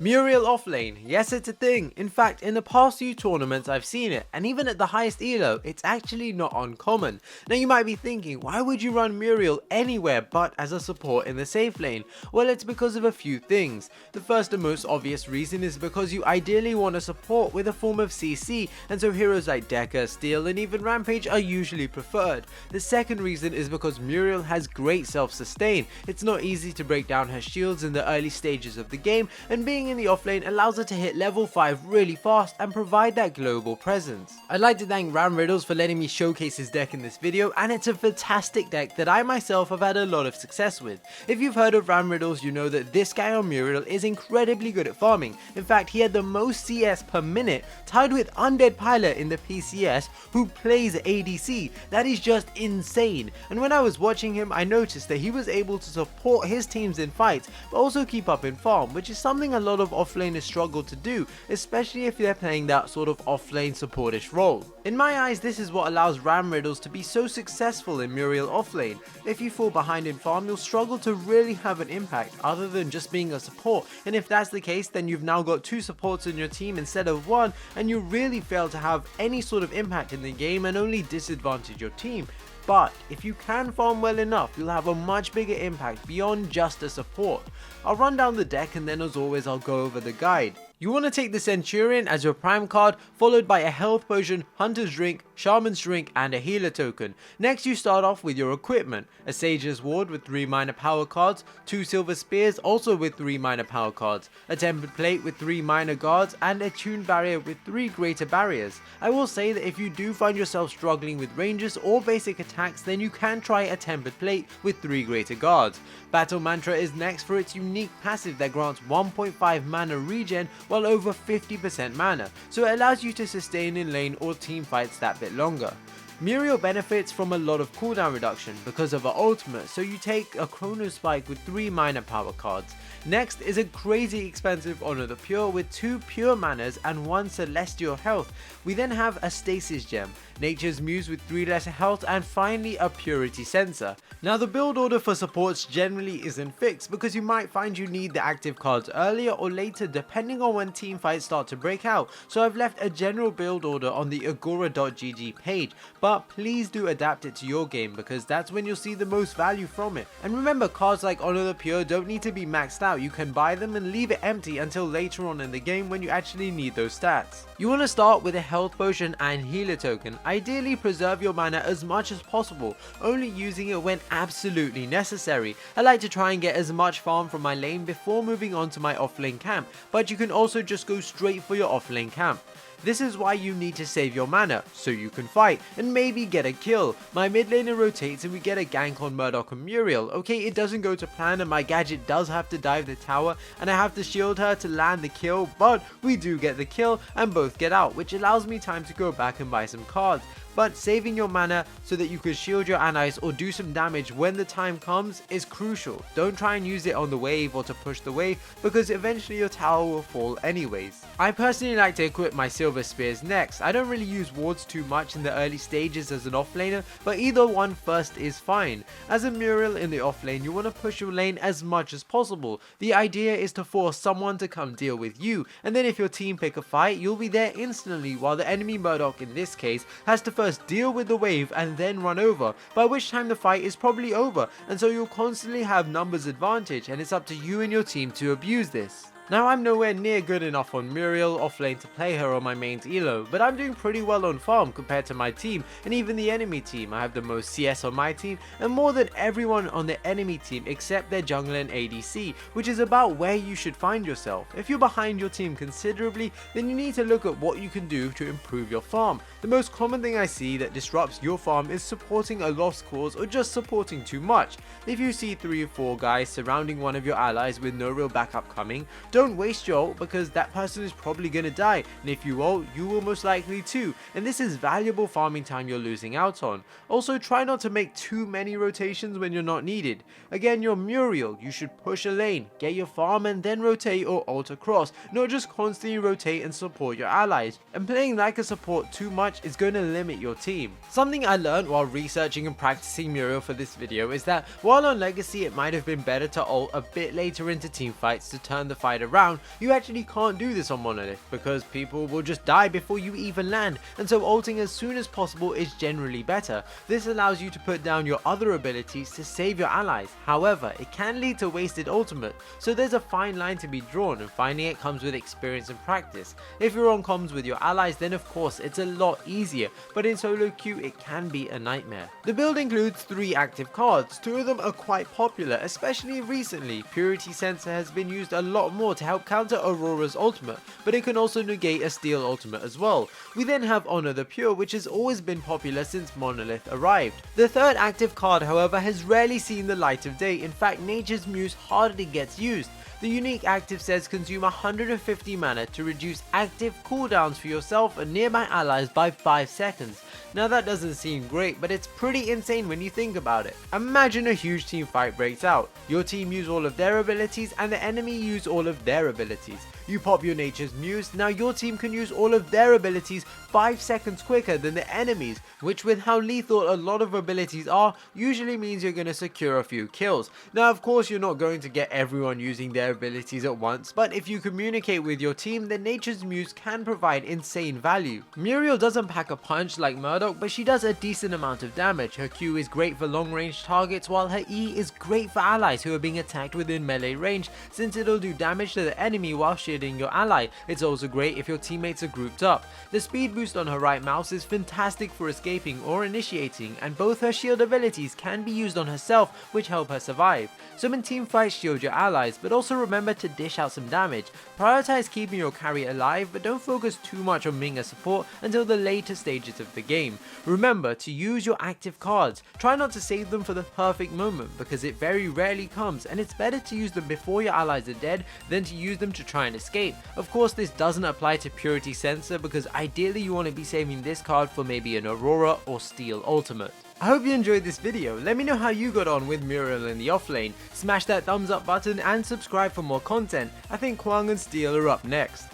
Muriel offlane, yes it's a thing. In fact, in the past few tournaments I've seen it, and even at the highest elo, it's actually not uncommon. Now you might be thinking, why would you run Muriel anywhere but as a support in the safe lane? Well, it's because of a few things. The first and most obvious reason is because you ideally want a support with a form of CC, and so heroes like Decker, Steel and even Rampage are usually preferred. The second reason is because Muriel has great self-sustain. It's not easy to break down her shields in the early stages of the game, and being in the offlane allows her to hit level 5 really fast and provide that global presence. I'd like to thank Ram Riddles for letting me showcase his deck in this video, and it's a fantastic deck that I myself have had a lot of success with. If you've heard of Ram Riddles, you know that this guy on Muriel is incredibly good at farming. In fact, he had the most CS per minute, tied with Undead Pilot in the PCS, who plays ADC. That is just insane. And when I was watching him, I noticed that he was able to support his teams in fights, but also keep up in farm, which is something a lot of offlaners struggle to do, especially if they're playing that sort of offlane supportish role. In my eyes, this is what allows Ram Riddles to be so successful in Muriel offlane. If you fall behind in farm, you'll struggle to really have an impact other than just being a support, and if that's the case, then you've now got 2 supports in your team instead of 1, and you really fail to have any sort of impact in the game and only disadvantage your team. But if you can farm well enough, you'll have a much bigger impact beyond just a support. I'll run down the deck and then as always I'll go over the guide. You want to take the Centurion as your prime card, followed by a health potion, hunter's drink, shaman's drink and a healer token. Next you start off with your equipment, a sage's ward with 3 minor power cards, 2 silver spears also with 3 minor power cards, a tempered plate with 3 minor guards and a tuned barrier with 3 greater barriers. I will say that if you do find yourself struggling with ranges or basic attacks, then you can try a tempered plate with 3 greater guards. Battle Mantra is next for its unique passive that grants 1.5 mana regen while over 50% mana, so it allows you to sustain in lane or team fights that bit longer. Muriel benefits from a lot of cooldown reduction because of her ultimate, so you take a Chrono Spike with 3 minor power cards. Next is a crazy expensive Honor the Pure with 2 pure manas and 1 celestial health. We then have a Stasis Gem, Nature's Muse with 3 lesser health, and finally a Purity Sensor. Now the build order for supports generally isn't fixed because you might find you need the active cards earlier or later depending on when team fights start to break out, so I've left a general build order on the agora.gg page, but please do adapt it to your game because that's when you'll see the most value from it. And remember, cards like Honor the Pure don't need to be maxed out, you can buy them and leave it empty until later on in the game when you actually need those stats. You want to start with a health potion and healer token. Ideally preserve your mana as much as possible, only using it when absolutely necessary. I like to try and get as much farm from my lane before moving on to my offlane camp, but you can also just go straight for your offlane camp. This is why you need to save your mana, so you can fight, and maybe get a kill. My mid laner rotates and we get a gank on Murdoch and Muriel. Okay, it doesn't go to plan and my gadget does have to dive the tower and I have to shield her to land the kill, but we do get the kill and both get out, which allows me time to go back and buy some cards. But saving your mana so that you can shield your allies or do some damage when the time comes is crucial. Don't try and use it on the wave or to push the wave because eventually your tower will fall anyways. I personally like to equip my silver spears next. I don't really use wards too much in the early stages as an offlaner, but either one first is fine. As a Muriel in the offlane, you want to push your lane as much as possible. The idea is to force someone to come deal with you, and then if your team pick a fight, you'll be there instantly while the enemy Murdoch in this case has to first deal with the wave and then run over, by which time the fight is probably over, and so you'll constantly have numbers advantage and it's up to you and your team to abuse this. Now I'm nowhere near good enough on Muriel offlane to play her on my main elo, but I'm doing pretty well on farm compared to my team and even the enemy team. I have the most CS on my team and more than everyone on the enemy team except their jungler and ADC, which is about where you should find yourself. If you're behind your team considerably, then you need to look at what you can do to improve your farm. The most common thing I see that disrupts your farm is supporting a lost cause or just supporting too much. If you see 3 or 4 guys surrounding one of your allies with no real backup coming, don't waste your ult because that person is probably gonna die, and if you ult, you will most likely too, and this is valuable farming time you're losing out on. Also, try not to make too many rotations when you're not needed. Again, you're Muriel, you should push a lane, get your farm and then rotate or ult across, not just constantly rotate and support your allies. And playing like a support too much is going to limit your team. Something I learned while researching and practicing Muriel for this video is that while on Legacy it might have been better to ult a bit later into team fights to turn the fight around, you actually can't do this on Monolith because people will just die before you even land, and so ulting as soon as possible is generally better. This allows you to put down your other abilities to save your allies. However, it can lead to wasted ultimate, so there's a fine line to be drawn, and finding it comes with experience and practice. If you're on comms with your allies, then of course it's a lot easier, but in solo queue it can be a nightmare. The build includes 3 active cards. 2 of them are quite popular, especially recently. Purity Sensor has been used a lot more to help counter Aurora's ultimate, but it can also negate a Steel ultimate as well. We then have Honor the Pure, which has always been popular since Monolith arrived. The 3rd active card, however, has rarely seen the light of day. In fact, Nature's Muse hardly gets used. The unique active says consume 150 mana to reduce active cooldowns for yourself and nearby allies by 5 seconds. Now that doesn't seem great, but it's pretty insane when you think about it. Imagine a huge team fight breaks out. Your team use all of their abilities and the enemy use all of their abilities. You pop your Nature's Muse, now your team can use all of their abilities 5 seconds quicker than the enemies, which with how lethal a lot of abilities are, usually means you're going to secure a few kills. Now of course you're not going to get everyone using their abilities at once, but if you communicate with your team, then Nature's Muse can provide insane value. Muriel doesn't pack a punch like Murdoch, but she does a decent amount of damage. Her Q is great for long range targets, while her E is great for allies who are being attacked within melee range, since it'll do damage to the enemy while shielding your ally. It's also great if your teammates are grouped up. The speed boost on her right mouse is fantastic for escaping or initiating, and both her shield abilities can be used on herself, which help her survive. So in team fights, shield your allies, but also remember to dish out some damage. Prioritize keeping your carry alive, but don't focus too much on being a support until the later stages of the game. Remember to use your active cards. Try not to save them for the perfect moment, because it very rarely comes, and it's better to use them before your allies are dead than to use them to try and escape. Of course, this doesn't apply to Purity Sensor, because ideally you want to be saving this card for maybe an Aurora or Steel ultimate. I hope you enjoyed this video. Let me know how you got on with Muriel in the offlane. Smash that thumbs up button and subscribe for more content. I think Kwang and Steel are up next.